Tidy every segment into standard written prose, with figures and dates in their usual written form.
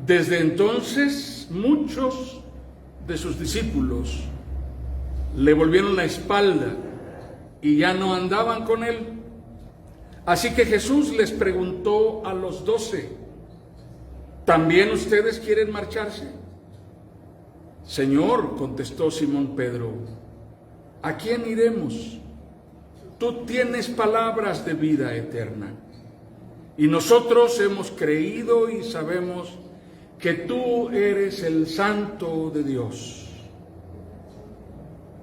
Desde entonces, muchos de sus discípulos le volvieron la espalda y ya no andaban con él. Así que Jesús les preguntó a los 12, ¿también ustedes quieren marcharse? Señor, contestó Simón Pedro, ¿a quién iremos? Tú tienes palabras de vida eterna, y nosotros hemos creído y sabemos que tú eres el Santo de Dios.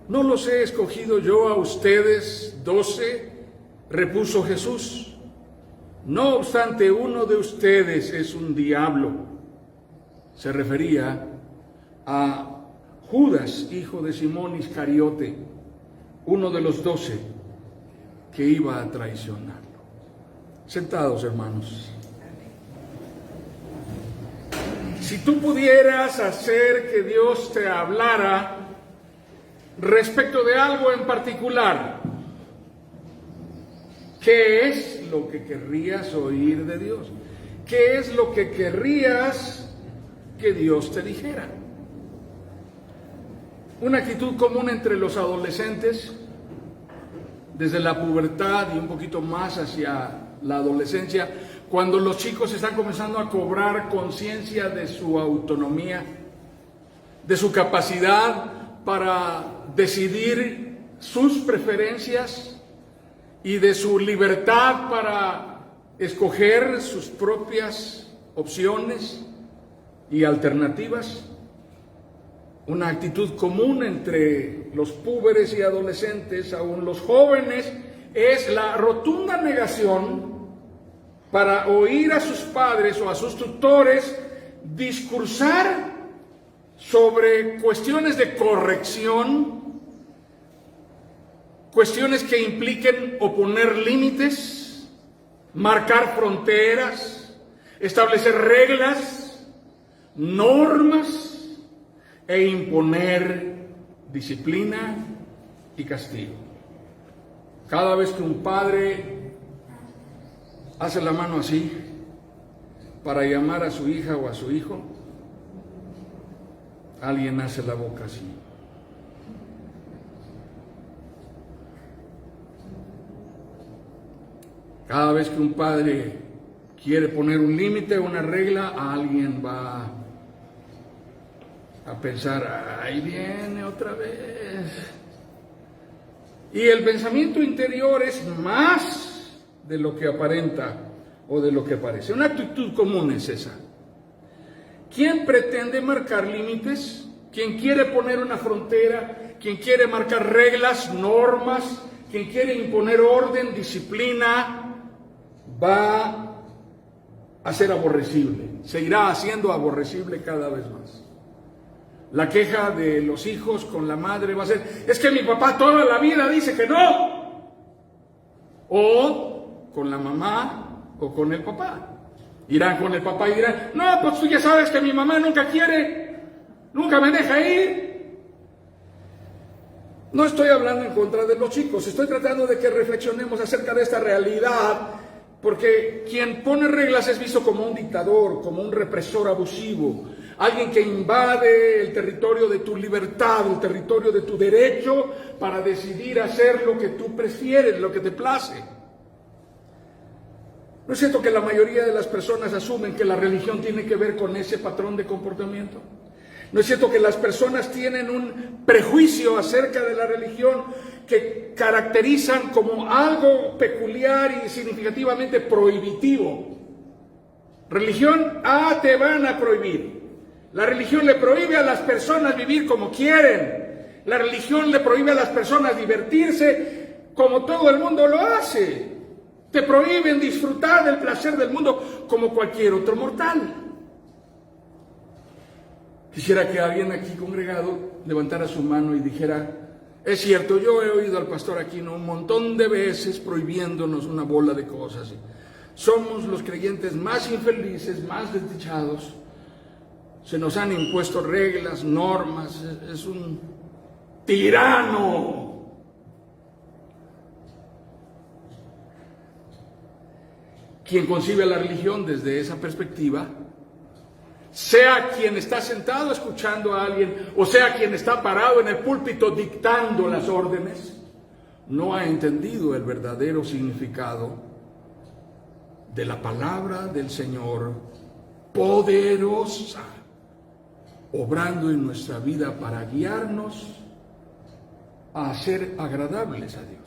¿No los he escogido yo a ustedes 12? Repuso Jesús. No obstante, uno de ustedes es un diablo. Se refería a Judas, hijo de Simón Iscariote, uno de los 12 que iba a traicionarlo. Sentados, hermanos. Si tú pudieras hacer que Dios te hablara respecto de algo en particular, ¿qué es lo que querrías oír de Dios? ¿Qué es lo que querrías que Dios te dijera? Una actitud común entre los adolescentes, desde la pubertad y un poquito más hacia la adolescencia, cuando los chicos están comenzando a cobrar conciencia de su autonomía, de su capacidad para decidir sus preferencias y de su libertad para escoger sus propias opciones y alternativas. Una actitud común entre los púberes y adolescentes, aún los jóvenes, es la rotunda negación para oír a sus padres o a sus tutores discursar sobre cuestiones de corrección, cuestiones que impliquen oponer límites, marcar fronteras, establecer reglas, normas e imponer disciplina y castigo. Cada vez que un padre hace la mano así para llamar a su hija o a su hijo, alguien hace la boca así. Cada vez que un padre quiere poner un límite, una regla, alguien va a pensar, ahí viene otra vez. Y el pensamiento interior es más de lo que aparenta o de lo que parece. Una actitud común es esa. ¿Quién pretende marcar límites? ¿Quién quiere poner una frontera? ¿Quién quiere marcar reglas, normas? ¿Quién quiere imponer orden, disciplina? Va a ser aborrecible. Seguirá haciendo aborrecible cada vez más. La queja de los hijos con la madre va a ser, es que mi papá toda la vida dice que no. O con la mamá o con el papá. Irán con el papá y dirán, no, pues tú ya sabes que mi mamá nunca quiere, nunca me deja ir. No estoy hablando en contra de los chicos, estoy tratando de que reflexionemos acerca de esta realidad, porque quien pone reglas es visto como un dictador, como un represor abusivo, alguien que invade el territorio de tu libertad, el territorio de tu derecho para decidir hacer lo que tú prefieres, lo que te place. ¿No es cierto que la mayoría de las personas asumen que la religión tiene que ver con ese patrón de comportamiento? ¿No es cierto que las personas tienen un prejuicio acerca de la religión que caracterizan como algo peculiar y significativamente prohibitivo? Religión, te van a prohibir. La religión le prohíbe a las personas vivir como quieren. La religión le prohíbe a las personas divertirse como todo el mundo lo hace. Te prohíben disfrutar del placer del mundo como cualquier otro mortal. Quisiera que alguien aquí congregado levantara su mano y dijera, es cierto, yo he oído al pastor Aquino un montón de veces prohibiéndonos una bola de cosas. Somos los creyentes más infelices, más desdichados. Se nos han impuesto reglas, normas, es un tirano. Quien concibe la religión desde esa perspectiva sea quien está sentado escuchando a alguien, o sea quien está parado en el púlpito dictando las órdenes, no ha entendido el verdadero significado de la palabra del Señor poderosa, obrando en nuestra vida para guiarnos a ser agradables a Dios.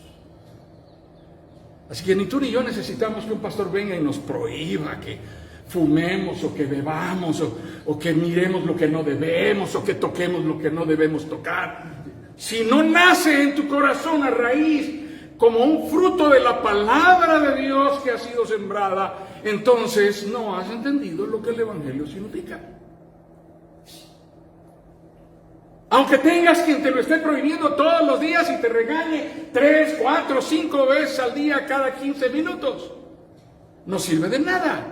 Así que ni tú ni yo necesitamos que un pastor venga y nos prohíba que fumemos o que bebamos o que miremos lo que no debemos o que toquemos lo que no debemos tocar. Si no nace en tu corazón a raíz como un fruto de la palabra de Dios que ha sido sembrada, entonces no has entendido lo que el Evangelio significa. Aunque tengas quien te lo esté prohibiendo todos los días y te regañe 3, 4, 5 veces al día cada 15 minutos, no sirve de nada.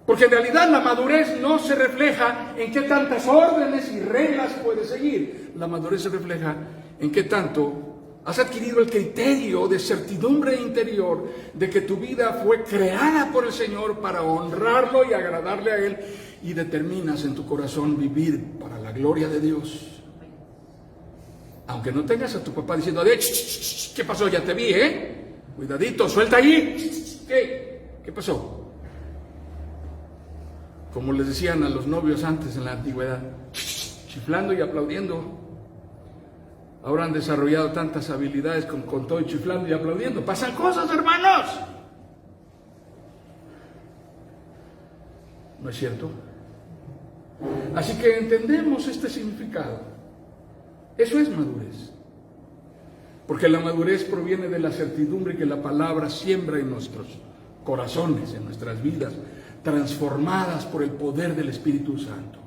Porque en realidad la madurez no se refleja en qué tantas órdenes y reglas puedes seguir. La madurez se refleja en qué tanto has adquirido el criterio de certidumbre interior de que tu vida fue creada por el Señor para honrarlo y agradarle a Él, y determinas en tu corazón vivir para la gloria de Dios. Aunque no tengas a tu papá diciendo, ¿qué pasó? Ya te vi, cuidadito, suelta ahí. ¿Qué pasó? Como les decían a los novios antes en la antigüedad, chiflando y aplaudiendo. Ahora han desarrollado tantas habilidades con todo y chiflando y aplaudiendo. Pasan cosas, hermanos. ¿No es cierto? Así que entendemos este significado. Eso es madurez. Porque la madurez proviene de la certidumbre que la palabra siembra en nuestros corazones, en nuestras vidas, transformadas por el poder del Espíritu Santo.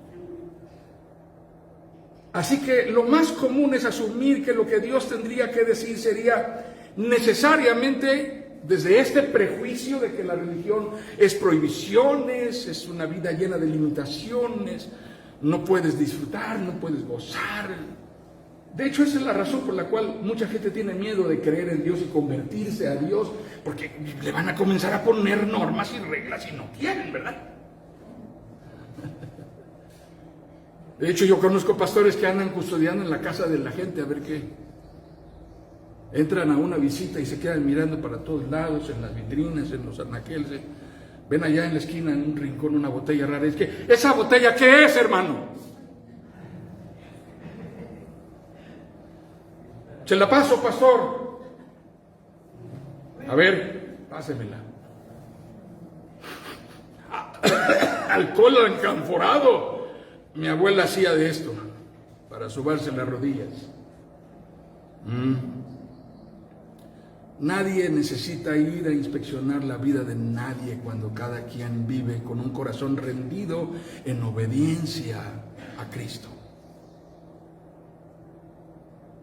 Así que lo más común es asumir que lo que Dios tendría que decir sería necesariamente desde este prejuicio de que la religión es prohibiciones, es una vida llena de limitaciones, no puedes disfrutar, no puedes gozar. De hecho, esa es la razón por la cual mucha gente tiene miedo de creer en Dios y convertirse a Dios, porque le van a comenzar a poner normas y reglas y no quieren, ¿verdad? De hecho, yo conozco pastores que andan custodiando en la casa de la gente a ver qué. Entran a una visita y se quedan mirando para todos lados, en las vitrinas, en los anaqueles. Ven allá en la esquina, en un rincón, una botella rara. Es que, ¿esa botella qué es, hermano? Se la paso, pastor. A ver, pásemela. Alcohol encanforado. Mi abuela hacía de esto para sobarse las rodillas. Nadie necesita ir a inspeccionar la vida de nadie cuando cada quien vive con un corazón rendido en obediencia a Cristo.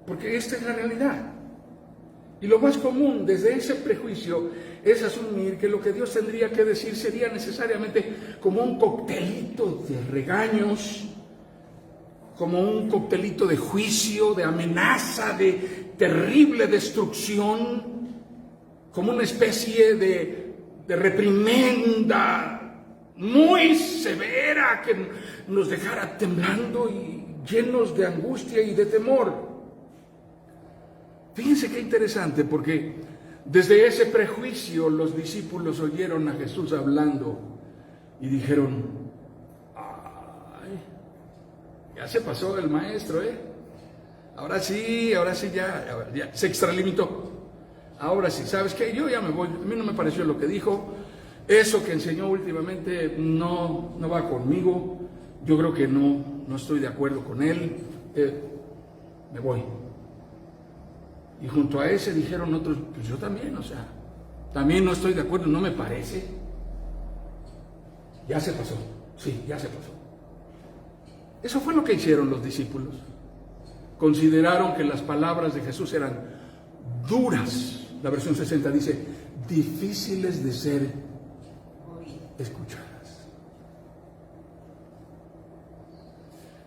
Porque esta es la realidad. Y lo más común desde ese prejuicio es asumir que lo que Dios tendría que decir sería necesariamente como un coctelito de regaños, como un coctelito de juicio, de amenaza, de terrible destrucción, como una especie de reprimenda muy severa que nos dejara temblando y llenos de angustia y de temor. Fíjense qué interesante, porque desde ese prejuicio los discípulos oyeron a Jesús hablando y dijeron, ay, ya se pasó el maestro, ahora sí ya se extralimitó. Ahora sí, ¿sabes qué? Yo ya me voy, a mí no me pareció lo que dijo, eso que enseñó últimamente no va conmigo, yo creo que no estoy de acuerdo con él, me voy. Y junto a ese dijeron otros, pues yo también, también no estoy de acuerdo, no me parece. Ya se pasó, sí, ya se pasó. Eso fue lo que hicieron los discípulos. Consideraron que las palabras de Jesús eran duras. La versión 60 dice, difíciles de ser escuchadas.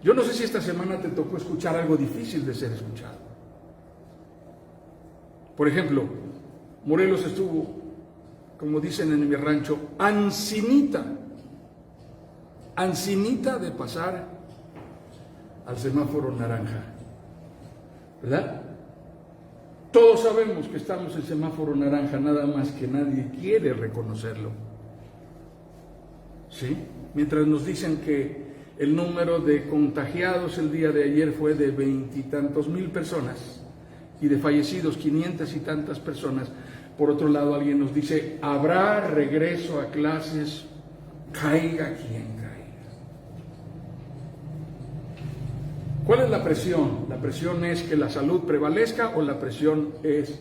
Yo no sé si esta semana te tocó escuchar algo difícil de ser escuchado. Por ejemplo, Morelos estuvo, como dicen en mi rancho, ancinita ansinita de pasar al semáforo naranja, ¿verdad? Todos sabemos que estamos en semáforo naranja, nada más que nadie quiere reconocerlo. ¿Sí? Mientras nos dicen que el número de contagiados el día de ayer fue de 20 y tantos mil personas y de fallecidos 500 y tantas personas, por otro lado alguien nos dice, habrá regreso a clases, caiga quien caiga. ¿Cuál es la presión? ¿La presión es que la salud prevalezca o la presión es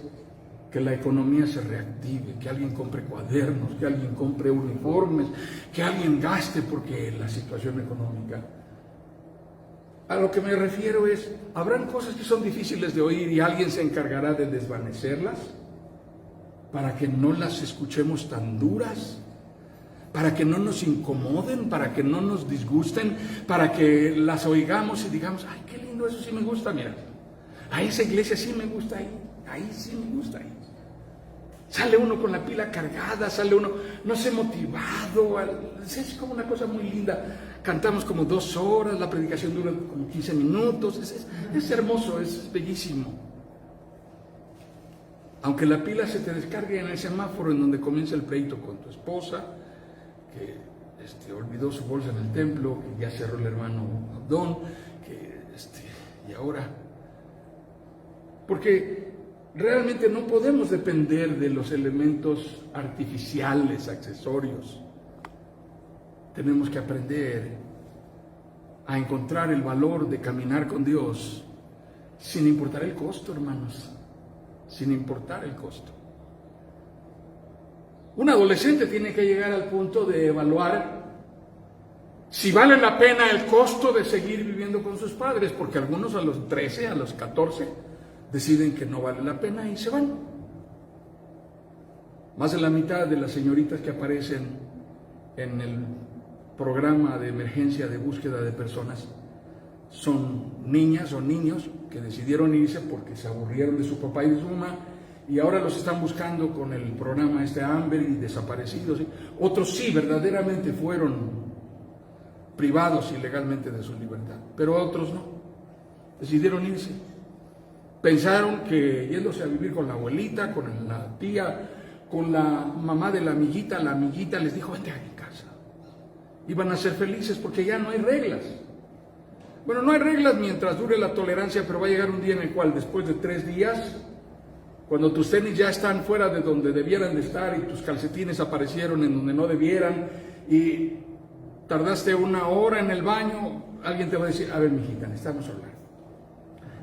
que la economía se reactive, que alguien compre cuadernos, que alguien compre uniformes, que alguien gaste porque la situación económica? A lo que me refiero es, ¿habrán cosas que son difíciles de oír y alguien se encargará de desvanecerlas para que no las escuchemos tan duras? Para que no nos incomoden, para que no nos disgusten, para que las oigamos y digamos, ay, qué lindo, eso sí me gusta, mira, a esa iglesia sí me gusta ahí sí me gusta ahí. Sale uno con la pila cargada, sale uno, no sé, motivado, es como una cosa muy linda. Cantamos como 2 horas, la predicación dura como 15 minutos, es hermoso, es bellísimo. Aunque la pila se te descargue en el semáforo en donde comienza el pleito con tu esposa, que olvidó su bolsa en el templo, que ya cerró el hermano Abdón, y ahora, porque realmente no podemos depender de los elementos artificiales, accesorios. Tenemos que aprender a encontrar el valor de caminar con Dios sin importar el costo, hermanos, sin importar el costo. Un adolescente tiene que llegar al punto de evaluar si vale la pena el costo de seguir viviendo con sus padres, porque algunos a los 13, a los 14, deciden que no vale la pena y se van. Más de la mitad de las señoritas que aparecen en el programa de emergencia de búsqueda de personas son niñas o niños que decidieron irse porque se aburrieron de su papá y de su mamá, y ahora los están buscando con el programa Amber y desaparecidos. Otros sí, verdaderamente fueron privados ilegalmente de su libertad, pero otros no, decidieron irse. Pensaron que yéndose a vivir con la abuelita, con la tía, con la mamá de la amiguita les dijo, vente a mi casa. Iban a ser felices porque ya no hay reglas. Bueno, no hay reglas mientras dure la tolerancia, pero va a llegar un día en el cual después de 3 días, cuando tus tenis ya están fuera de donde debieran de estar y tus calcetines aparecieron en donde no debieran y tardaste 1 hora en el baño, alguien te va a decir, a ver, mijita, necesitamos hablar.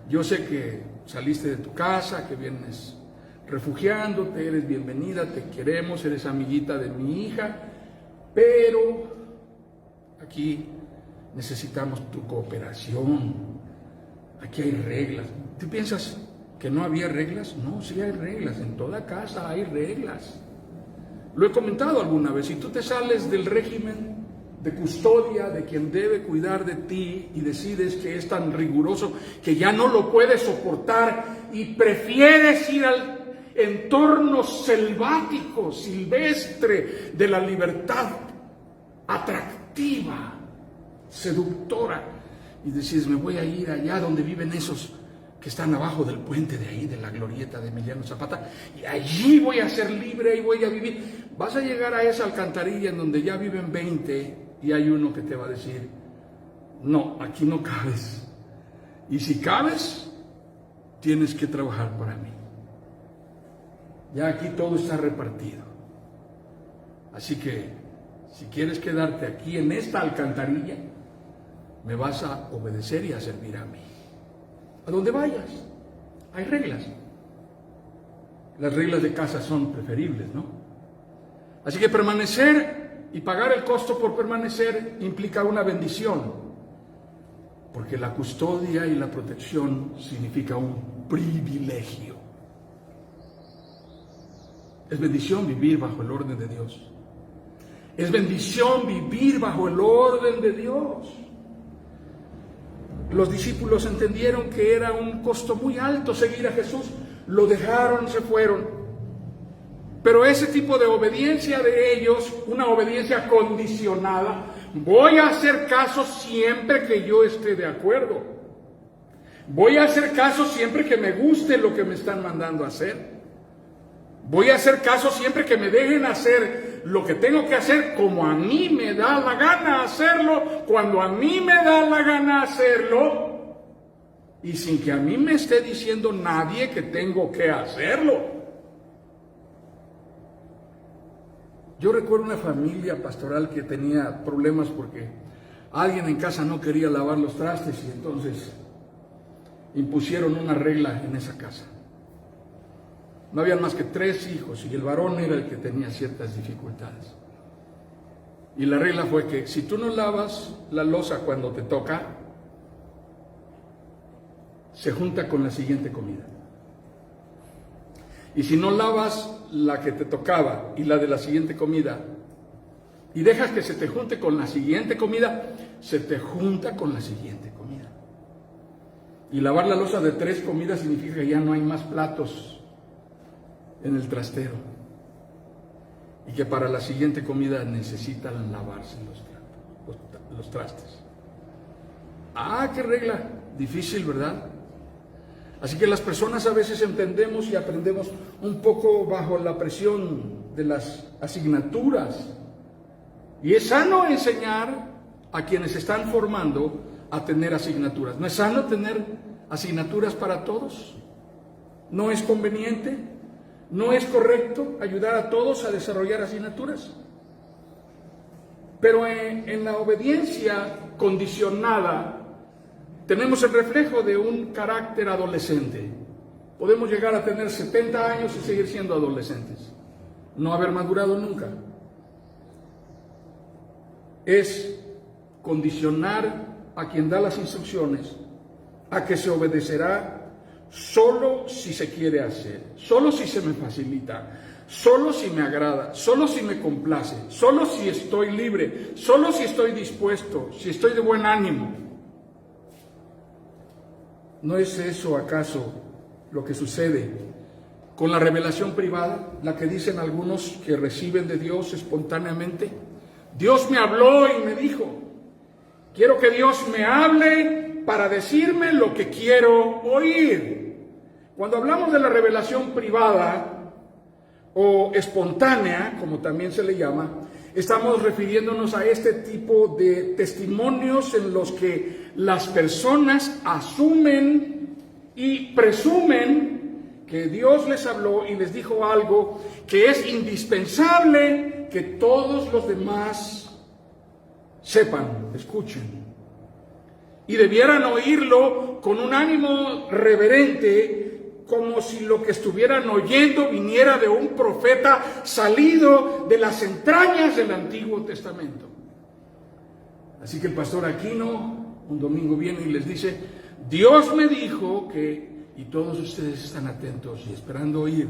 Yo sé que saliste de tu casa, que vienes refugiándote, eres bienvenida, te queremos, eres amiguita de mi hija, pero aquí necesitamos tu cooperación, aquí hay reglas. ¿Tú piensas que no había reglas? No, sí hay reglas, en toda casa hay reglas. Lo he comentado alguna vez, si tú te sales del régimen de custodia de quien debe cuidar de ti y decides que es tan riguroso que ya no lo puedes soportar y prefieres ir al entorno selvático, silvestre de la libertad atractiva, seductora, y decides, me voy a ir allá donde viven esos que están abajo del puente de ahí, de la glorieta de Emiliano Zapata, y allí voy a ser libre y voy a vivir. Vas a llegar a esa alcantarilla en donde ya viven 20 y hay uno que te va a decir, no, aquí no cabes. Y si cabes, tienes que trabajar para mí. Ya aquí todo está repartido. Así que, si quieres quedarte aquí en esta alcantarilla, me vas a obedecer y a servir a mí. A donde vayas, hay reglas. Las reglas de casa son preferibles, ¿no? Así que permanecer y pagar el costo por permanecer implica una bendición, porque la custodia y la protección significa un privilegio. Es bendición vivir bajo el orden de Dios. Es bendición vivir bajo el orden de Dios. Los discípulos entendieron que era un costo muy alto seguir a Jesús, lo dejaron, se fueron. Pero ese tipo de obediencia de ellos, una obediencia condicionada, voy a hacer caso siempre que yo esté de acuerdo. Voy a hacer caso siempre que me guste lo que me están mandando a hacer. Voy a hacer caso siempre que me dejen hacer lo que tengo que hacer como a mí me da la gana hacerlo, cuando a mí me da la gana hacerlo, y sin que a mí me esté diciendo nadie que tengo que hacerlo. Yo recuerdo una familia pastoral que tenía problemas porque alguien en casa no quería lavar los trastes y entonces impusieron una regla en esa casa. No habían más que 3 hijos y el varón era el que tenía ciertas dificultades. Y la regla fue que si tú no lavas la loza cuando te toca, se junta con la siguiente comida. Y si no lavas la que te tocaba y la de la siguiente comida, y dejas que se te junte con la siguiente comida, se te junta con la siguiente comida. Y lavar la loza de 3 comidas significa que ya no hay más platos en el trastero. Y que para la siguiente comida necesitan lavarse los trastes. Ah, qué regla difícil, ¿verdad? Así que las personas a veces entendemos y aprendemos un poco bajo la presión de las asignaturas. Y es sano enseñar a quienes están formando a tener asignaturas. ¿No es sano tener asignaturas para todos? ¿No es conveniente? ¿No es correcto ayudar a todos a desarrollar asignaturas? Pero en la obediencia condicionada tenemos el reflejo de un carácter adolescente. Podemos llegar a tener 70 años y seguir siendo adolescentes, no haber madurado nunca. Es condicionar a quien da las instrucciones a que se obedecerá solo si se quiere hacer, solo si se me facilita, solo si me agrada, solo si me complace, solo si estoy libre, solo si estoy dispuesto, si estoy de buen ánimo. ¿No es eso acaso lo que sucede con la revelación privada, la que dicen algunos que reciben de Dios espontáneamente? Dios me habló y me dijo. Quiero que Dios me hable para decirme lo que quiero oír. Cuando hablamos de la revelación privada o espontánea, como también se le llama, estamos refiriéndonos a este tipo de testimonios en los que las personas asumen y presumen que Dios les habló y les dijo algo que es indispensable que todos los demás sepan, escuchen. Y debieran oírlo con un ánimo reverente, como si lo que estuvieran oyendo viniera de un profeta salido de las entrañas del Antiguo Testamento. Así que el pastor Aquino un domingo viene y les dice, Dios me dijo que, y todos ustedes están atentos y esperando oír.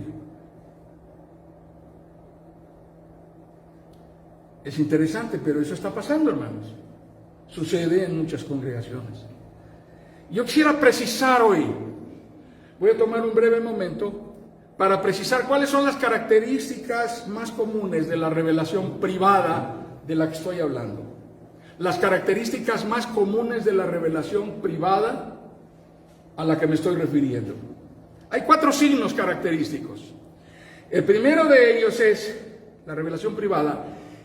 Es interesante, pero eso está pasando, hermanos. Sucede en muchas congregaciones. Yo quisiera precisar hoy, voy a tomar un breve momento para precisar cuáles son las características más comunes de la revelación privada de la que estoy hablando. Las características más comunes de la revelación privada a la que me estoy refiriendo. Hay 4 signos característicos. El primero de ellos es, la revelación privada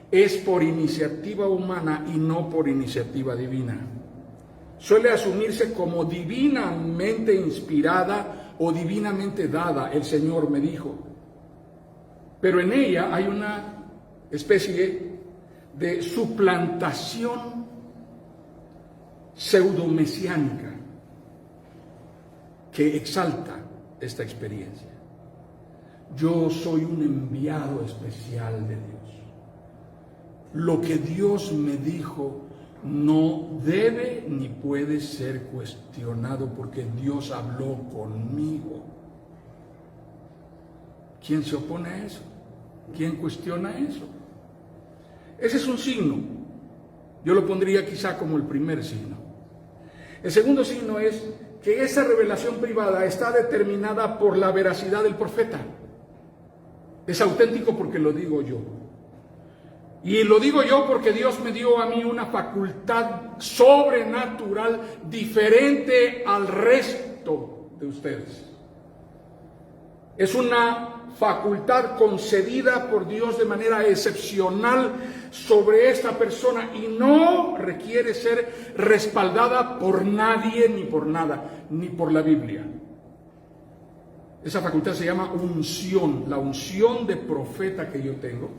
es por iniciativa humana y no por iniciativa divina. Suele asumirse como divinamente inspirada o divinamente dada, el Señor me dijo. Pero en ella hay una especie de suplantación pseudomesiánica que exalta esta experiencia. Yo soy un enviado especial de Dios. Lo que Dios me dijo no debe ni puede ser cuestionado porque Dios habló conmigo. ¿Quién se opone a eso? ¿Quién cuestiona eso? Ese es un signo. Yo lo pondría quizá como el primer signo. El segundo signo es que esa revelación privada está determinada por la veracidad del profeta. Es auténtico porque lo digo yo. Y lo digo yo porque Dios me dio a mí una facultad sobrenatural diferente al resto de ustedes. Es una facultad concedida por Dios de manera excepcional sobre esta persona y no requiere ser respaldada por nadie ni por nada, ni por la Biblia. Esa facultad se llama unción, la unción de profeta que yo tengo,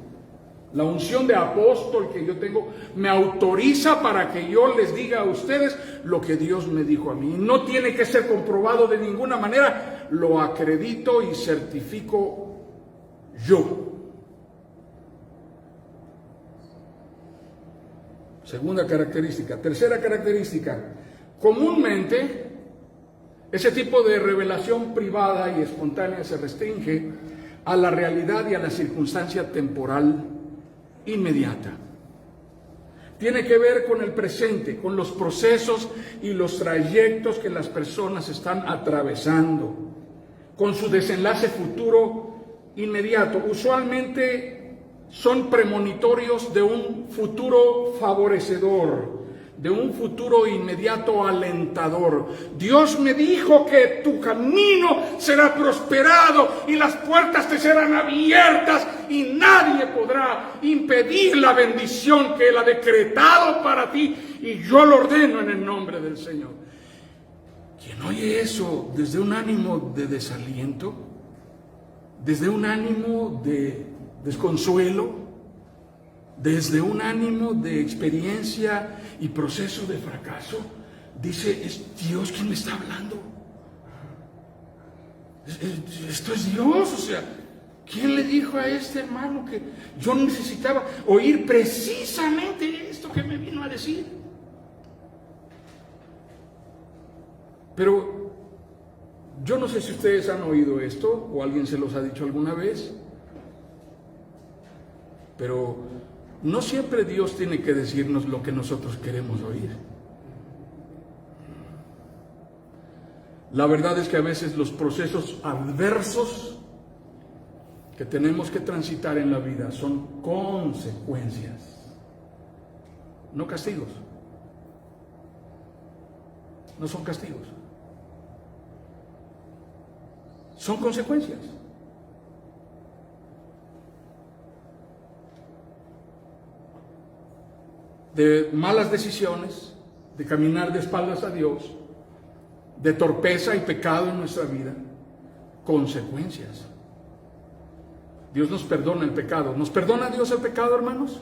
la unción de apóstol que yo tengo, me autoriza para que yo les diga a ustedes lo que Dios me dijo a mí. No tiene que ser comprobado de ninguna manera, lo acredito y certifico yo. Segunda característica. Tercera característica. Comúnmente, ese tipo de revelación privada y espontánea se restringe a la realidad y a la circunstancia temporal inmediata. Tiene que ver con el presente, con los procesos y los trayectos que las personas están atravesando, con su desenlace futuro inmediato. Usualmente son premonitorios de un futuro favorecedor, de un futuro inmediato alentador. Dios me dijo que tu camino será prosperado y las puertas te serán abiertas y nadie podrá impedir la bendición que Él ha decretado para ti, y yo lo ordeno en el nombre del Señor. Quien oye eso desde un ánimo de desaliento, desde un ánimo de desconsuelo, desde un ánimo de experiencia y proceso de fracaso, dice, es Dios quien me está hablando. Esto es Dios, o sea, ¿quién le dijo a este hermano que yo necesitaba oír precisamente esto que me vino a decir? Pero yo no sé si ustedes han oído esto o alguien se los ha dicho alguna vez, pero no siempre Dios tiene que decirnos lo que nosotros queremos oír. La verdad es que a veces los procesos adversos que tenemos que transitar en la vida son consecuencias, no castigos. No son castigos. Son consecuencias. De malas decisiones, de caminar de espaldas a Dios, de torpeza y pecado en nuestra vida, consecuencias. Dios nos perdona el pecado. ¿Nos perdona Dios el pecado, hermanos?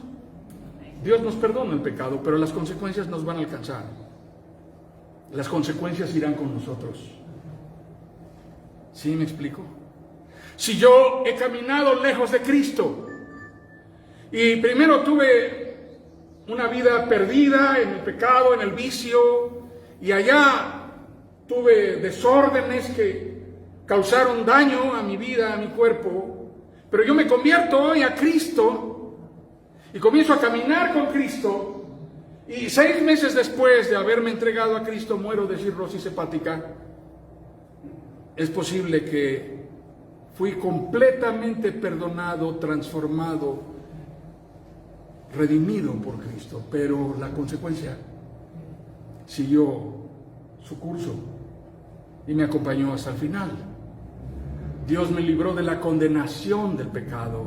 Dios nos perdona el pecado, pero las consecuencias nos van a alcanzar. Las consecuencias irán con nosotros. ¿Sí me explico? Si yo he caminado lejos de Cristo y primero tuve una vida perdida en el pecado, en el vicio, y allá tuve desórdenes que causaron daño a mi vida, a mi cuerpo, pero yo me convierto hoy a Cristo y comienzo a caminar con Cristo, y 6 meses después de haberme entregado a Cristo muero de cirrosis hepática. Es posible que fui completamente perdonado, transformado, redimido por Cristo, pero la consecuencia siguió su curso y me acompañó hasta el final. Dios me libró de la condenación del pecado,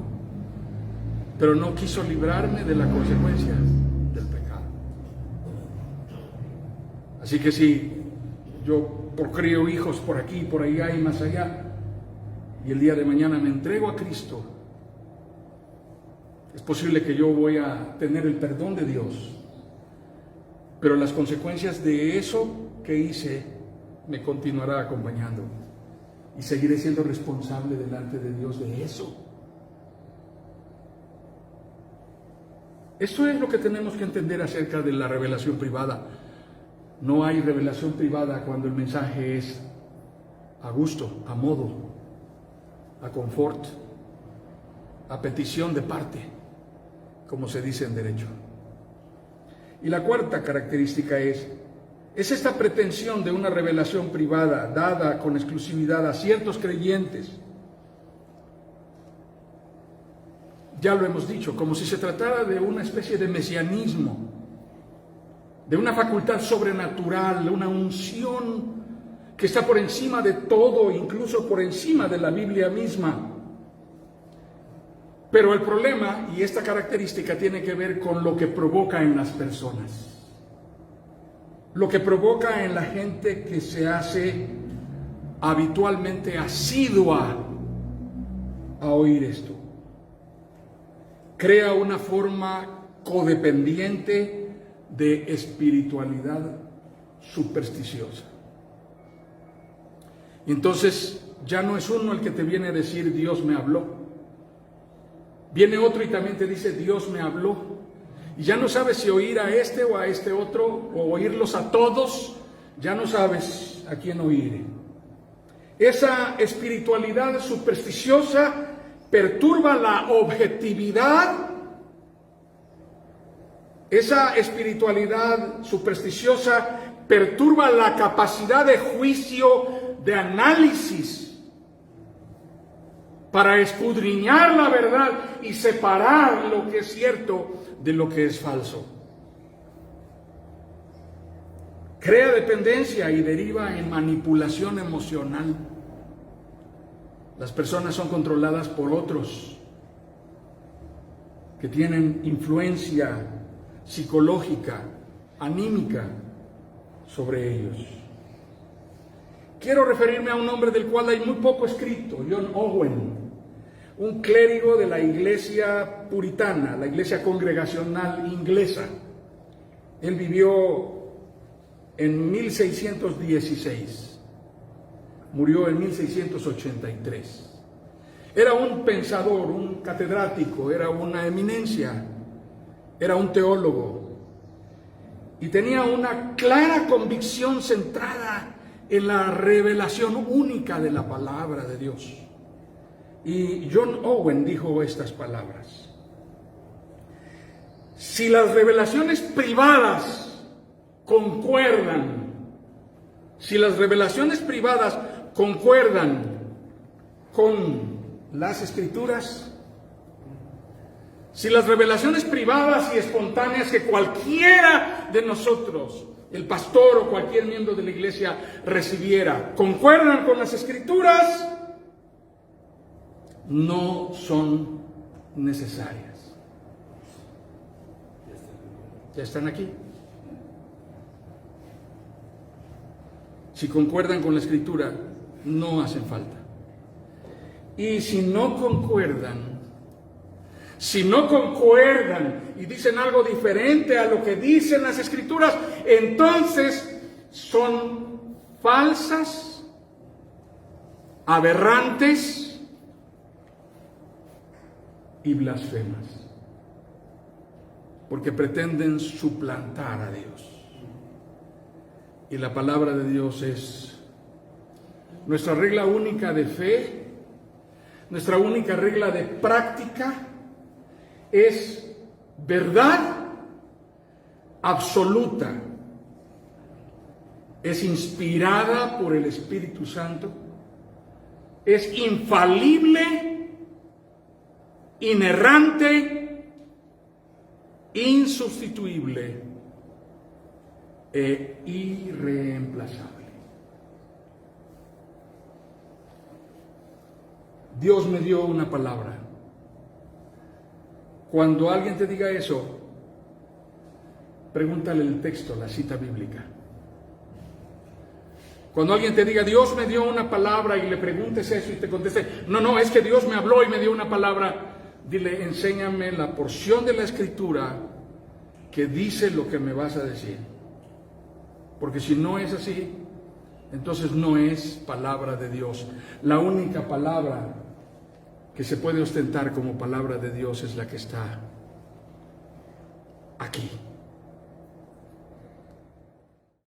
pero no quiso librarme de la consecuencia del pecado. Así que si yo procreo hijos por aquí, por allá y más allá, y el día de mañana me entrego a Cristo, es posible que yo voy a tener el perdón de Dios, pero las consecuencias de eso que hice me continuará acompañando y seguiré siendo responsable delante de Dios de eso. Eso es lo que tenemos que entender acerca de la revelación privada. No hay revelación privada cuando el mensaje es a gusto, a modo, a confort, a petición de parte, como se dice en derecho. Y la cuarta característica es esta pretensión de una revelación privada dada con exclusividad a ciertos creyentes ya lo hemos dicho, como si se tratara de una especie de mesianismo, de una facultad sobrenatural, de una unción que está por encima de todo, incluso por encima de la Biblia misma. Pero el problema, y esta característica, tiene que ver con lo que provoca en las personas, lo que provoca en la gente que se hace habitualmente asidua a oír esto. Crea una forma codependiente de espiritualidad supersticiosa. Y entonces ya no es uno el que te viene a decir Dios me habló. Viene otro y también te dice Dios me habló. Y ya no sabes si oír a este o a este otro, o oírlos a todos. Ya no sabes a quién oír. Esa espiritualidad supersticiosa perturba la objetividad. Esa espiritualidad supersticiosa perturba la capacidad de juicio, de análisis, para escudriñar la verdad y separar lo que es cierto de lo que es falso. Crea dependencia y deriva en manipulación emocional. Las personas son controladas por otros que tienen influencia psicológica, anímica sobre ellos. Quiero referirme a un hombre del cual hay muy poco escrito, John Owen, un clérigo de la iglesia puritana, la iglesia congregacional inglesa. Él vivió en 1616, murió en 1683. Era un pensador, un catedrático, era una eminencia, era un teólogo y tenía una clara convicción centrada en la revelación única de la palabra de Dios. Y John Owen dijo estas palabras: si las revelaciones privadas concuerdan, si las revelaciones privadas concuerdan con las Escrituras, si las revelaciones privadas y espontáneas que cualquiera de nosotros, el pastor o cualquier miembro de la iglesia, recibiera, concuerdan con las Escrituras, no son necesarias. Ya están aquí. Si concuerdan con la Escritura, no hacen falta. Y si no concuerdan y dicen algo diferente a lo que dicen las Escrituras, entonces son falsas, aberrantes y blasfemas, porque pretenden suplantar a Dios. Y la palabra de Dios es nuestra regla única de fe, nuestra única regla de práctica. Es verdad absoluta, es inspirada por el Espíritu Santo, es infalible, inerrante, insustituible e irreemplazable. Dios me dio una palabra. Cuando alguien te diga eso, pregúntale el texto, la cita bíblica. Cuando alguien te diga, Dios me dio una palabra, y le preguntes eso y te conteste, no, es que Dios me habló y me dio una palabra, dile, enséñame la porción de la Escritura que dice lo que me vas a decir. Porque si no es así, entonces no es palabra de Dios. La única palabra que se puede ostentar como palabra de Dios es la que está aquí.